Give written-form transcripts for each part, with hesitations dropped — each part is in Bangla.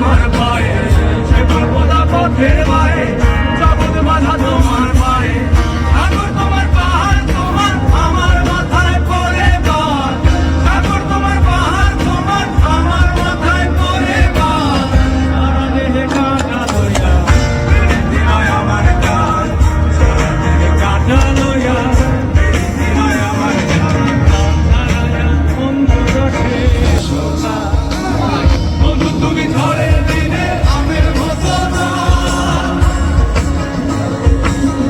তোমার পায়ে, সে বলবোনা পথের পায়ে, জগৎ বাঁধা তোমার পায়ে। সাগর তোমার পাহাড় তোমার, আমার মাথায় পড়ে বাদ। সাগর তোমার পাহাড় তোমার, আমার মাথায় পড়ে বাদ। সারা দেহে কাঁটা লইয়া, প্রীতি নয় আমার গান। সারা দেহে কাঁটা লইয়া, প্রীতি নয় আমার গান। সারা বন্ধু রসে শোভা, বন্ধু তুমি ঝড়ের দিনে আমের মতো না।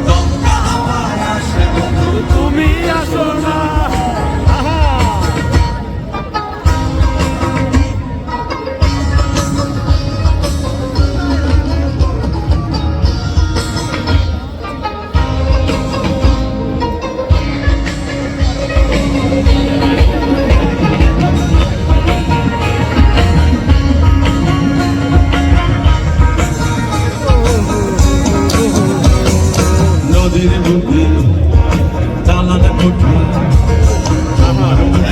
দমকা হাওয়ায় আসে বন্ধু তুমি আসো না। নদীর বুকে চালান কোঠা,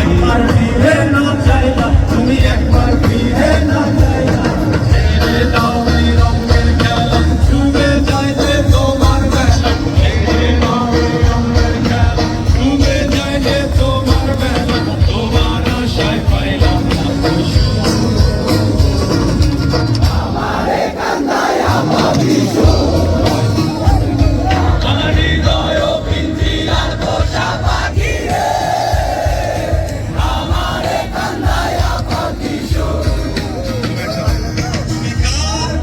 একবার ফিরে না চাইলা তুমি, একবার ফিরে না চাইলা। ছেড়ে দাও এই রঙের খেলা, ডুবে যাইতে তোমার বেলা। ছেড়ে দাও এই রঙের খেলা, ডুবে যাইতে তোমার বেলা। তোমার আশায় পাইলাম না খুশি। আমারে কান্দায়া ভাবিস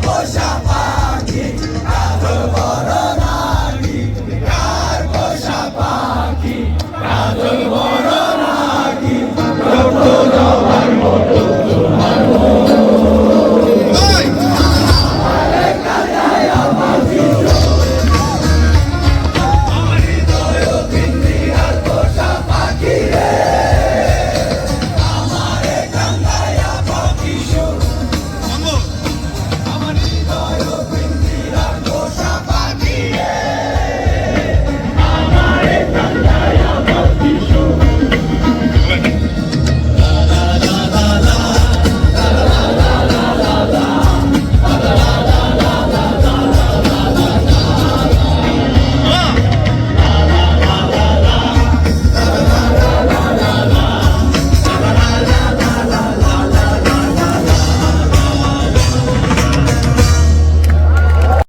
পোষা পাখি।